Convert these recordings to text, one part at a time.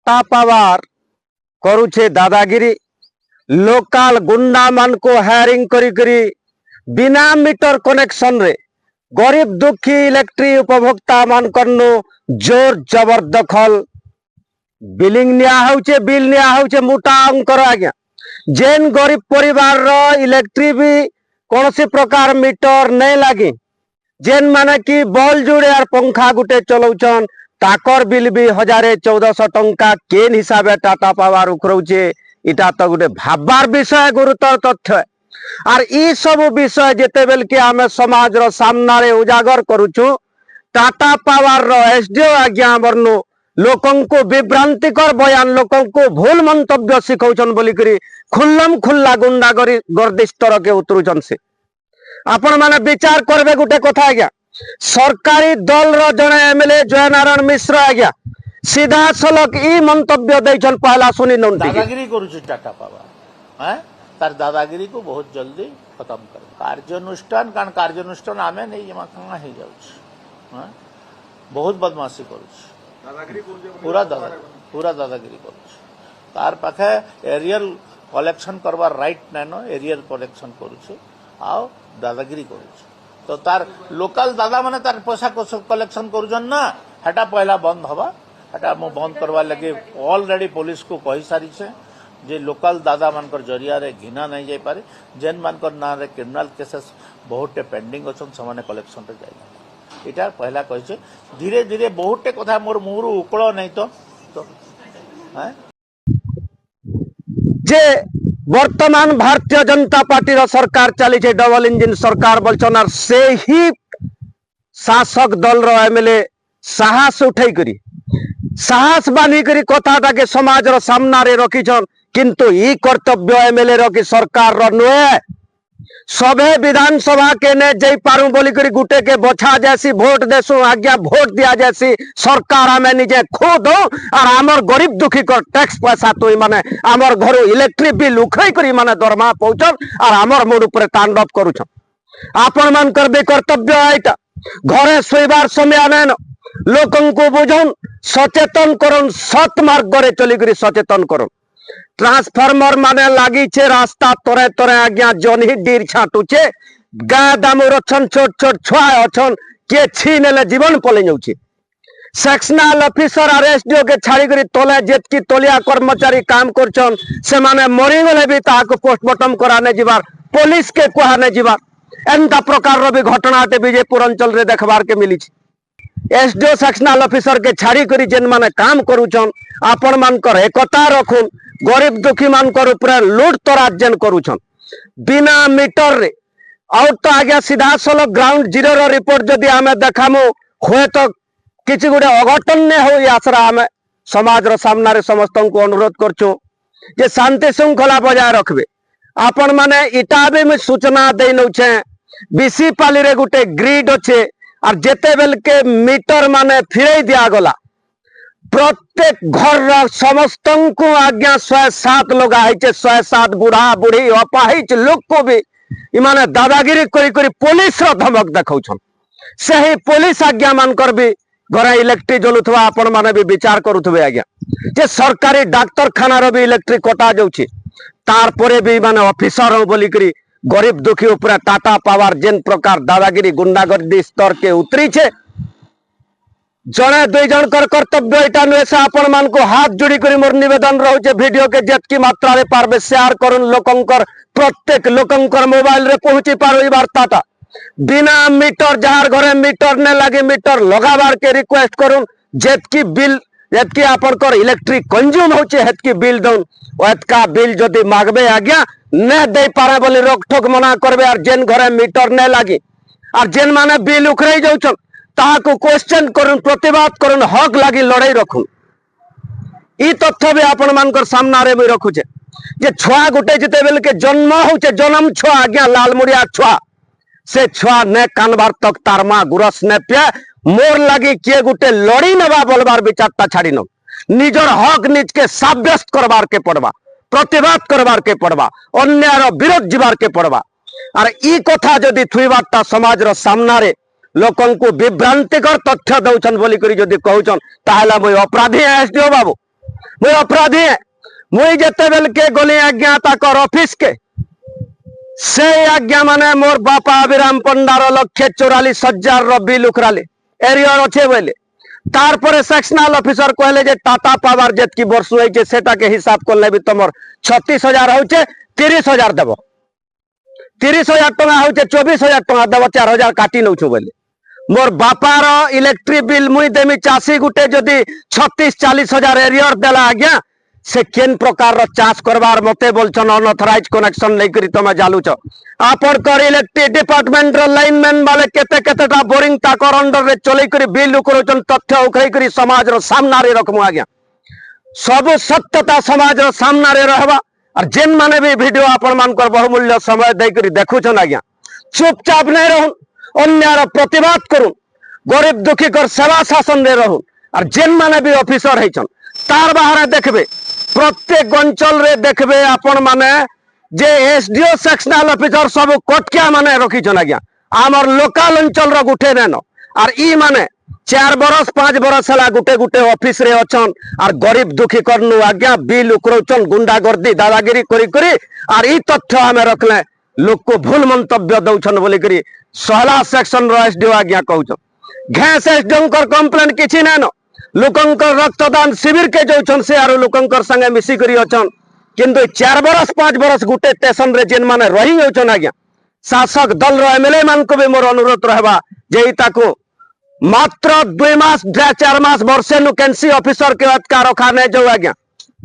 Tata power करुछे दादागिरी local गुंडा मान को हायरिंग करी बिना मीटर कनेक्शन रे गरीब दुखी इलेक्ट्रिक उपभोक्ता मान करनो जोर जबरदखल बिलिंग निया होचे बिल निया होचे मोटा अंकर आज्ञा जेन गरीब परिवार रो इलेक्ट्रिक भी कौन सी प्रकार मीटर नहीं लगी जेन माने कि बॉल जुड़े और पंखा गुटे चलाउछन ताकर बिल भी 1400 टंका केन हिसाब टाटा पावर उखरौचे इटा तो गोटे भाबार विषय गुरुतर तथ्य और ई सब विषय जेते बेल के आमे समाज रो सामना रे उजागर करूछु टाटा पावर रो एसडीओ आज्ञा वर्णो लोकन को विभ्रांतिकर बयान लोकन को भूल मंतव्य सिखौछन बोली करी खुल्लम खुल्ला गुंडा गर्दी स्तर के उतरुछन से आपण माने विचार करबे गुटे कथा आज्ञा सरकारी दल रो जने एमएलए जयनारायण मिश्र आज्ञा सीधा सलक ई मंतव्य दैछन पहला सुनी नंटी दादागिरी करूछु टाटा पावर हैं तार दादागिरी को बहुत जल्दी खत्म कर कार्यानुष्ठान कारण कार्यानुष्ठान आमे नहीं जमा कहां हे जाउछ हैं बहुत बदमाशी करूछ दादागिरी पूरा दादागिरी करूछ तार पाखे एरियल कलेक्शन करबार राइट नै न एरियल कलेक्शन करूछ आ दादागिरी करूछ तो तार लोकल दादा माने तार पैसा कलेक्शन करूछन ना हटा पहला बंद हवा हटा मु बंद करवा लगे ऑलरेडी पुलिस को कहि सारी छे जे लोकल दादा मानकर जरिया रे घिना नहीं जाई पारे जेन मानकर ना रे क्रिमिनल केसेस बहुत पेंडिंग अछन समाने कलेक्शन रे जाई इटा पहला कहि छे धीरे धीरे बहुत कथा मोर मुहरु उकळ नहीं तो हैं जे वर्तमान भारतीय जनता पार्टी रो सरकार चली छे डबल इंजिन सरकार बोलछन और से ही शासक दल रो एमएलए साहस उठाई करी साहस बानी करी कथाटा के समाज रो सामना रे रखीछन किंतु ई कर्तव्य एमएलए रो कि सरकार रो नुए सभे विधानसभा के ने जई पारू बोली करी गुटे के बछा जैसी वोट देसु आज्ञा वोट दिया जैसी सरकार हमें निजे खुद और आमर गरीब दुखी कर टैक्स पैसा तो माने आमर घर इलेक्ट्रिक बिल उखई करी माने दरमा पहुंचन और आमर मुड ऊपर तांडव करूछन आपण मान कर बे कर्तव्य आइटा घरे सोइबार समय आनेन लोकन को बुझन सचेतन करन सत मार्ग रे चली करी सचेतन करन ट्रांसफार्मर माने लागी छे रास्ता तोरे तोरे आज्ञा जनी डीर छाटुचे गाय दामुर अछन छोट छोट छुआ अछन के छीन ले जीवन पले जाउछे सेक्शनल ऑफिसर और एसडीओ के छाड़ी करी तोले जेतकी तोलिया कर्मचारी काम करछन से माने मरि गले भी ताको पोस्टमार्टम कराने जीवार पुलिस के कोहाने जीवार एंता प्रकार रो भी घटनाटे विजयपुर अंचल रे देखबार के मिली छे एसडीओ सेक्शनल ऑफिसर के छाड़ी करी जेन माने काम करूछन आपण मानकर एकता रखुन गरीब दुखी मानकर ऊपर लूट तराज जेन करूछन बिना मीटर रे और तो आगे सीधा सलक ग्राउंड जीरो रो रिपोर्ट जदि आमे देखामु होय तो किछि गुडे अघटन ने होई आसरा आमे समाज रो सामना रे समस्त को अनुरोध करछु जे शांति श्रृंखला बजाय रखबे आपण माने इटा भी मैं सूचना दे नौ छे बीसी पाली रे गुटे ग्रिड अच्छे और जेते बेल के मीटर माने फिरई दिया गला प्रत्येक घर समस्त को आज्ञा 107 लोग आई 107 बुढ़ा बुढ़ी अपाहिज लोग को भी इमाने दादागिरी करी करी पुलिस रो धमक देखौछन सही पुलिस आज्ञा मानकर भी घर इलेक्ट्रिक जलुथवा आपण माने भी विचार करूथबे आज्ञा जे सरकारी डाक्तरखाना रो भी इलेक्ट्रिक कटा जाउछि तार परे भी माने ऑफिसर हो बोली करी गरीब दुखी ऊपर टाटा पावर जेन प्रकार दादागिरी गुंडागर्दी स्तर के उतरी छे जने दुई जन कर कर्तव्य एटा नुहे से आपण मान को हाथ जोड़ी करी मोर निवेदन रहउचे वीडियो के जेतकी मात्रा रे पारबे शेयर करन लोकंकर प्रत्येक लोकंकर मोबाइल रे पहुंची पारो ई वार्ताटा बिना मीटर जहार घरे मीटर ने लागे मीटर लगाबार के रिक्वेस्ट करूं जेतकी बिल जेतकी आपनकर इलेक्ट्रिक कंज्यूम होचे हेतकी बिल दउन ओतका बिल जदी मागबे आज्ञा ने दे पारे बोली रोकठोक मना करबे और जेन घरे मीटर ने लागी और जेन माने बिल उखरई जाउछन ताको क्वेश्चन करूं प्रतिवाद करूं हक लागी लड़ाई रखूं ई तथ्य भी आपण मानकर सामना रे भी रखुचे जे छुआ गुटे जिते बेल के जन्म होचे जन्म छुआ आज्ञा लालमुड़िया छुआ से छुआ ने कानबार तक तारमा गुरस ने पे मोर लगी किए गुटे लड़ी नवा बोलबार विचारता छाड़ी न निजर हक निज के साब्यस्त करबार के पड़वा प्रतिवाद करबार के पड़वा अन्यार विरोध जीवार के पड़वा और ई कथा जदि थुईबारटा समाज रो सामना रे लोकन को विभ्रांतिकर तथ्य दौन बोली जदि कहउछन ताहला मैं अपराधी एसडीओ बाबू मुई अपराधी है। मुई जेते बेल के गली आज्ञा ताकर ऑफिस के से आज्ञा माने मोर बापा अभिराम पंडार 1,44,000 बिल उखराले एरियर अच्छे बोले तार पर सेक्शनल ऑफिसर कहले जे टाटा पावर जेतकी वर्ष होइचे सेटा के हिसाब करले भी तमर 36,000 होचे 30,000 देबो 30,000 टका होचे 24,000 टका देबो 4,000 काटी नउछु बोले मोर बापार इलेक्ट्रिक बिल मुई देमी चासी गुटे जदि 36-40,000 एरियर देला आज्ञा से केन प्रकार चाष करवार मते बोलछन अनऑथराइज कनेक्शन नहीं करी तमे जालुच आपन कर इलेक्ट्रिक डिपार्टमेंट रो लाइनमैन वाले केते केतेटा बोरिंग ताकर अंडर रे चलै करी बिल उकरोचन तथ्य उखै करी समाज रो सामना रे रखमु आज्ञा सब सत्यता समाज रो सामना रे रहबा और जेन माने भी वीडियो आपन मान कर बहुमूल्य समय दे करी देखुछन आज्ञा चुपचाप नहीं रहूं अन्यार प्रतिवाद करूं गरीब दुखी कर सेवा शासन रे रहूं और जेन माने भी ऑफिसर हैछन तार बाहर देखबे प्रत्येक अंचल रे देखबे आपण माने जे एसडीओ सेक्शनल ऑफिसर सब कटकिया माने रखिछन आज्ञा आमर लोकल अंचल रो गुठे नेनो और ई माने 4 बरस 5 बरस हला गुटे गुटे ऑफिस रे अछन और गरीब दुखी करनु आज्ञा बिल उकरोचन गुंडागर्दी दादागिरी करी करी और ई तथ्य हमें रखले लोक को भूल मंतव्य दउछन बोली करी सहला सेक्शन रो एसडीओ आज्ञा कहउछन घास एसडीओ कर कंप्लेन किछि नेनो लोकंकर रक्तदान शिविर के जोछन से आरो लोकंकर संगे मिसी करी अछन किंतु 4 बरस 5 बरस गुटे स्टेशन रे जेन माने रही होछन आज्ञा शासक दल रो एमएलए मान को भी मोर अनुरोध रहबा जे ताको मात्र 2 मास 4 मास वर्षे नु कैंसी ऑफिसर के अधिकार रखा नै जो आज्ञा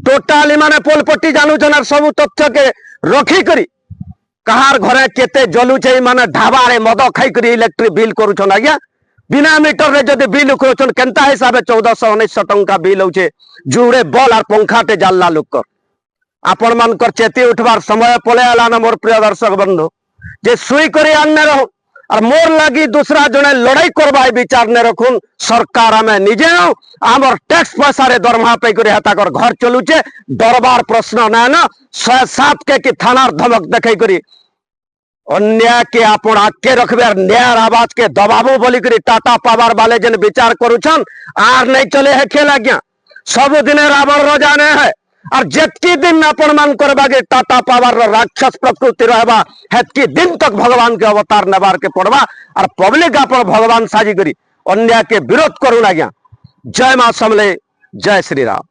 टोटली माने पोलपट्टी जानुछन और सब तथ्य के रखी करी कहार घरे केते जलुचे माने ढाबा रे मद खाई करी इलेक्ट्रिक बिल करूछन आज्ञा बिना मीटर रे जदि बिल उखरोचन केनता हिसाब 1400-1900 टंका बिल होचे जुड़े बल और पंखाटे जाल्ला लोक आपण मानकर चेती उठवार समय पले आला न मोर प्रिय दर्शक बंधु जे सुई करी आनने रहो और मोर लगी दूसरा जने लड़ाई करबा विचार ने रखुन सरकार हमें निजे आमर टैक्स पैसा रे दरमहा पे करे हता कर घर चलुचे दरबार प्रश्न ना ना 107 के कि थानार धमक देखै करी अन्याय के आपण आके रखबे न्याय आवाज के दबाबो बोली करी टाटा पावर वाले जन विचार करूछन आर नहीं चले है खेल आज्ञा सब दिन रावण रो जाने है और जेतकी दिन अपन मान करबा के टाटा पावर रो राक्षस प्रकृति रहबा हेतकी दिन तक भगवान के अवतार नेबार के पड़बा और पब्लिक अपन भगवान साजी करी अन्याय के विरोध करू आज्ञा जय मां समले जय श्री राम।